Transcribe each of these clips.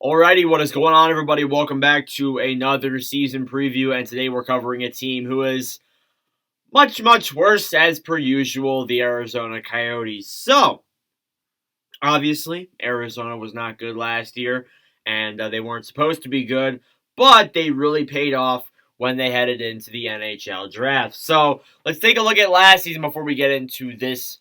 Alrighty, what is going on, everybody? Welcome back to another season preview, and today we're covering a team who is much, much worse as per usual, the Arizona Coyotes. So, obviously, Arizona was not good last year, and they weren't supposed to be good, but they really paid off when they headed into the NHL draft. So, let's take a look at last season before we get into this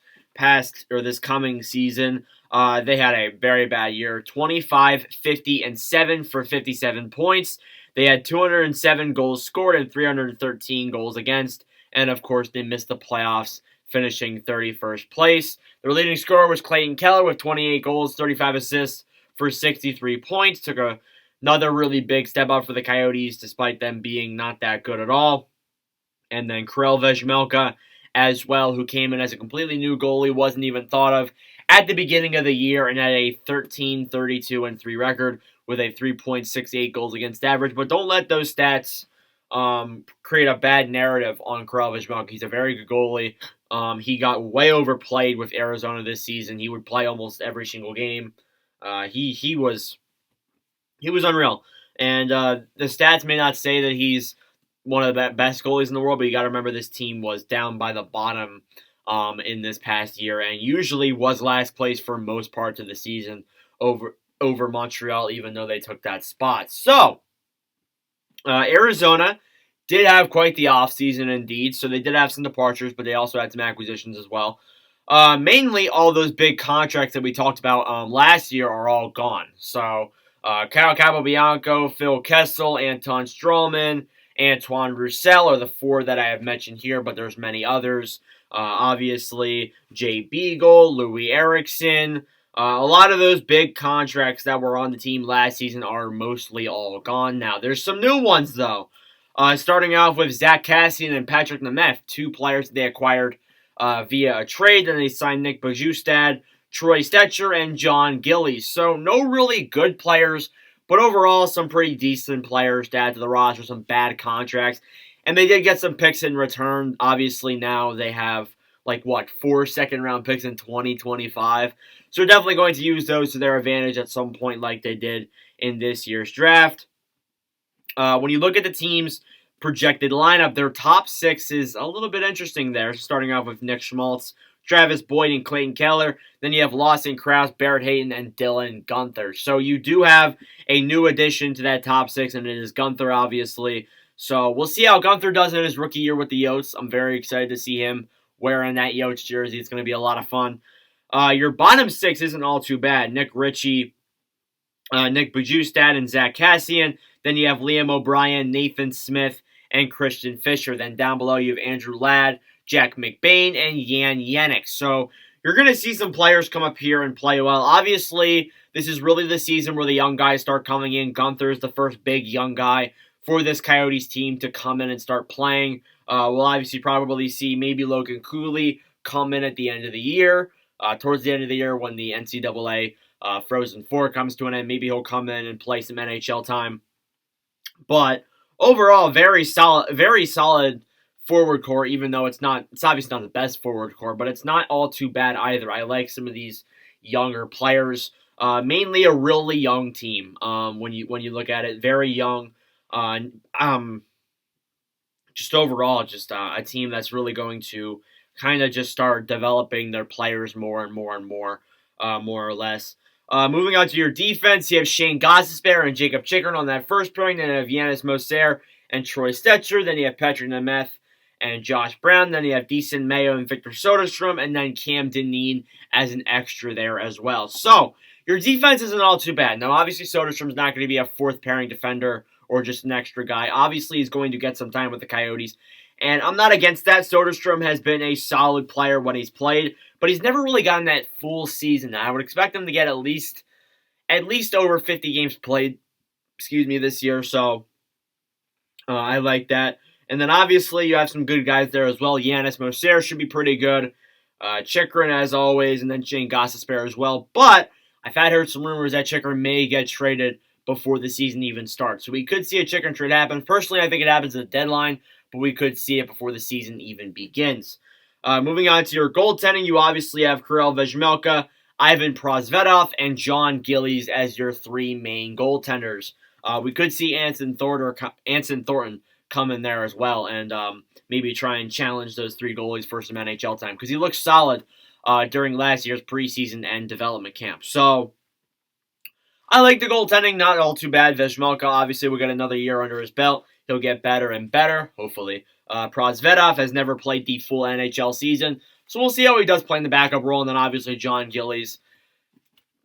coming season. They had a very bad year, 25, 50, and 7 for 57 points. They had 207 goals scored and 313 goals against, and of course, they missed the playoffs, finishing 31st place. Their leading scorer was Clayton Keller with 28 goals, 35 assists for 63 points. Took another really big step up for the Coyotes, despite them being not that good at all. And then Kirill Vejmelka as well, who came in as a completely new goalie, wasn't even thought of at the beginning of the year, and had a 13, 32, and 3 record with a 3.68 goals against average. But don't let those stats create a bad narrative on Kirill Vejmelka. He's a very good goalie. He got way overplayed with Arizona this season. He would play almost every single game. He was unreal. And the stats may not say that he's one of the best goalies in the world, but you got to remember this team was down by the bottom in this past year, and usually was last place for most parts of the season over Montreal, even though they took that spot. So, Arizona did have quite the offseason indeed, so they did have some departures, but they also had some acquisitions as well. Mainly, all those big contracts that we talked about last year are all gone. So, Kyle Capobianco, Phil Kessel, Anton Strawman, Antoine Roussel are the four that I have mentioned here, but there's many others. Obviously, Jay Beagle, Louis Eriksson. A lot of those big contracts that were on the team last season are mostly all gone now. There's some new ones, though. Starting off with Zach Kassian and Patrick Nemeth, two players that they acquired via a trade. Then they signed Nick Bajustad, Troy Stetcher, and John Gillies. So no really good players, but overall some pretty decent players to add to the roster, some bad contracts. And they did get some picks in return. Obviously now they have, 4 second-round picks in 2025. So they're definitely going to use those to their advantage at some point like they did in this year's draft. When you look at the team's projected lineup, their top six is a little bit interesting there, starting off with Nick Schmaltz, Travis Boyd, and Clayton Keller. Then you have Lawson Krause, Barrett Hayton, and Dylan Gunther. So you do have a new addition to that top six, and it is Gunther, obviously. So we'll see how Gunther does in his rookie year with the Yotes. I'm very excited to see him wearing that Yotes jersey. It's going to be a lot of fun. Your bottom six isn't all too bad. Nick Ritchie, Nick Bajustad, and Zach Kassian. Then you have Liam O'Brien, Nathan Smith, and Christian Fisher. Then down below you have Andrew Ladd, Jack McBain, and Jan Yannick. So you're going to see some players come up here and play well. Obviously, this is really the season where the young guys start coming in. Gunther is the first big young guy for this Coyotes team to come in and start playing. We'll obviously probably see maybe Logan Cooley come in at the end of the year, towards the end of the year when the NCAA Frozen Four comes to an end. Maybe he'll come in and play some NHL time. But overall, very solid forward core, even though it's obviously not the best forward core, but it's not all too bad either. I like some of these younger players. Mainly a really young team. When you look at it, very young. Just overall, a team that's really going to kind of just start developing their players more and more and more, more or less. Moving on to your defense, you have Shane Gostisbehere and Jacob Chikrin on that first pairing. Then you have Yanis Moser and Troy Stetcher. Then you have Patrick Nemeth and Josh Brown. Then you have Decent Mayo and Victor Soderstrom. And then Cam Dineen as an extra there as well. So your defense isn't all too bad. Now, obviously, Soderstrom's not going to be a fourth pairing defender or just an extra guy. Obviously, he's going to get some time with the Coyotes. And I'm not against that. Soderstrom has been a solid player when he's played, but he's never really gotten that full season. I would expect him to get at least over 50 games played, this year. So I like that. And then obviously you have some good guys there as well. Yanis Moser should be pretty good. Chikrin as always, and then Shane Gostisbehere as well. But I've heard some rumors that Chikrin may get traded before the season even starts. So we could see a Chikrin trade happen. Personally, I think it happens at the deadline, but we could see it before the season even begins. Moving on to your goaltending, you obviously have Kirill Vejmelka. Ivan Prosvetov, and John Gillies as your three main goaltenders. We could see Anson Thornton come in there as well and maybe try and challenge those three goalies for some NHL time because he looked solid during last year's preseason and development camp. So I like the goaltending, not all too bad. Vejmelka obviously will get another year under his belt. He'll get better and better, hopefully. Prosvetov has never played the full NHL season, so we'll see how he does play in the backup role. And then obviously John Gillies,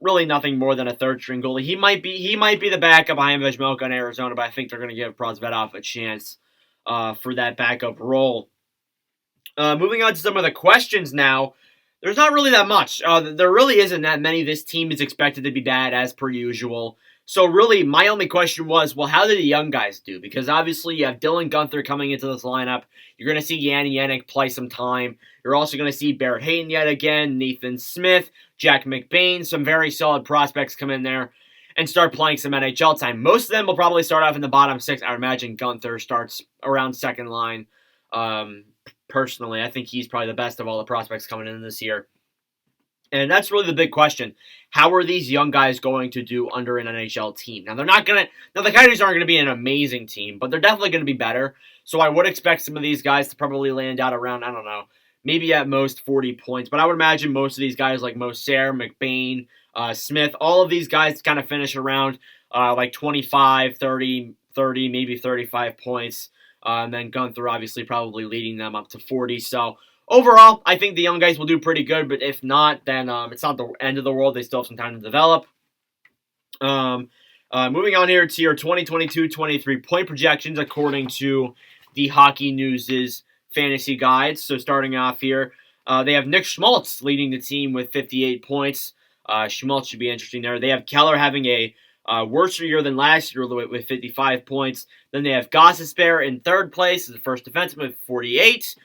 really nothing more than a third-string goalie. He might be the backup behind Vejmelka in Arizona, but I think they're going to give Prosvetov a chance for that backup role. Moving on to some of the questions now. There's not really that much. There really isn't that many. This team is expected to be bad as per usual. So really, my only question was, well, how did the young guys do? Because obviously you have Dylan Guenther coming into this lineup. You're going to see Yanni Yannick play some time. You're also going to see Barrett Hayton yet again, Nathan Smith, Jack McBain, some very solid prospects come in there and start playing some NHL time. Most of them will probably start off in the bottom six. I would imagine Guenther starts around second line. Personally, I think he's probably the best of all the prospects coming in this year. And that's really the big question. How are these young guys going to do under an NHL team? Now, the Coyotes aren't going to be an amazing team, but they're definitely going to be better. So I would expect some of these guys to probably land out around, I don't know, maybe at most 40 points. But I would imagine most of these guys like Moser, McBain, Smith, all of these guys kind of finish around like 25, 30, maybe 35 points. And then Guenther obviously probably leading them up to 40. So overall, I think the young guys will do pretty good. But if not, then it's not the end of the world. They still have some time to develop. Moving on here to your 2022-23 point projections according to the Hockey News' fantasy guides. So starting off here, they have Nick Schmaltz leading the team with 58 points. Schmaltz should be interesting there. They have Keller having a worse year than last year with 55 points. Then they have Gostisbehere in third place as the first defenseman with 48.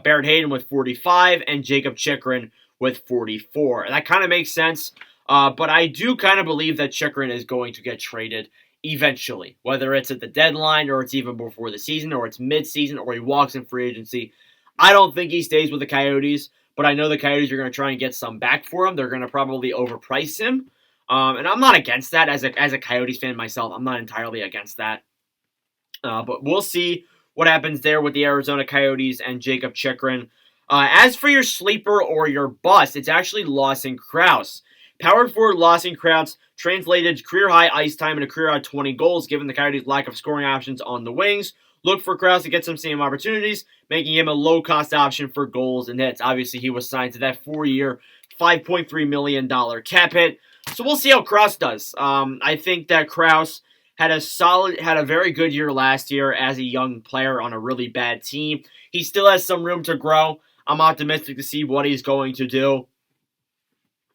Barrett Hayton with 45. And Jacob Chychrun with 44. And that kind of makes sense. But I do kind of believe that Chychrun is going to get traded eventually. Whether it's at the deadline or it's even before the season or it's mid-season or he walks in free agency. I don't think he stays with the Coyotes. But I know the Coyotes are going to try and get some back for him. They're going to probably overprice him. And I'm not against that as a Coyotes fan myself. I'm not entirely against that. But we'll see what happens there with the Arizona Coyotes and Jacob Chychrun. As for your sleeper or your bust, it's actually Lawson Crouse. Power forward Lawson Crouse translated career-high ice time and a career-high 20 goals given the Coyotes' lack of scoring options on the wings. Look for Crouse to get some same opportunities, making him a low-cost option for goals and hits. Obviously, he was signed to that 4-year, $5.3 million cap hit. So we'll see how Crouse does. I think that Crouse had a very good year last year as a young player on a really bad team. He still has some room to grow. I'm optimistic to see what he's going to do.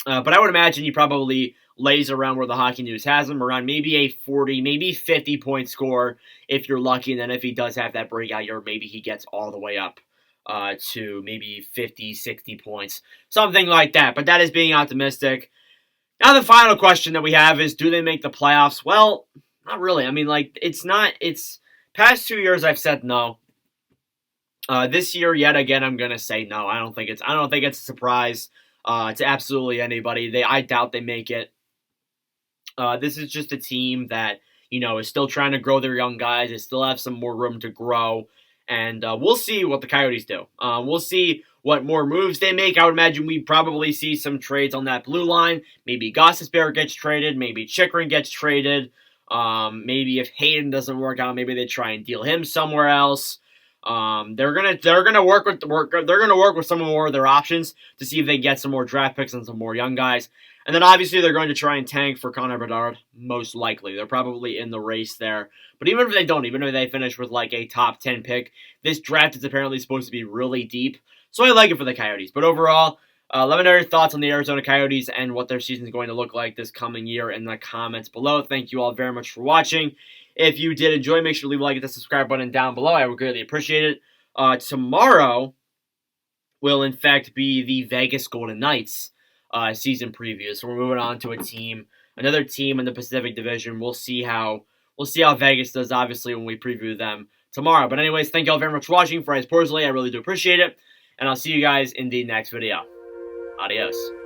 But I would imagine he probably lays around where the Hockey News has him, around maybe a 40, maybe 50-point score if you're lucky. And then if he does have that breakout year, maybe he gets all the way up to maybe 50, 60 points. Something like that. But that is being optimistic. Now the final question that we have is, do they make the playoffs? Well, not really. I mean, it's past 2 years I've said no. This year, yet again, I'm going to say no. I don't think it's a surprise to absolutely anybody. I doubt they make it. This is just a team that, is still trying to grow their young guys. They still have some more room to grow. And we'll see what the Coyotes do. We'll see what more moves they make. I would imagine we probably see some trades on that blue line. Maybe Gostisbehere gets traded. Maybe Chychrun gets traded. Maybe if Hayden doesn't work out, maybe they try and deal him somewhere else. They're gonna work with some more of their options to see if they get some more draft picks and some more young guys. And then obviously they're going to try and tank for Connor Bedard, most likely. They're probably in the race there. But even if they don't, even if they finish with like a top 10 pick, this draft is apparently supposed to be really deep. So I like it for the Coyotes. But overall, let me know your thoughts on the Arizona Coyotes and what their season is going to look like this coming year in the comments below. Thank you all very much for watching. If you did enjoy, make sure to leave a like and the subscribe button down below. I would greatly appreciate it. Tomorrow will, in fact, be the Vegas Golden Knights season preview. So we're moving on to another team in the Pacific Division. We'll see how Vegas does, obviously, when we preview them tomorrow. But anyways, thank you all very much for watching. For us personally, I really do appreciate it. And I'll see you guys in the next video. Adios.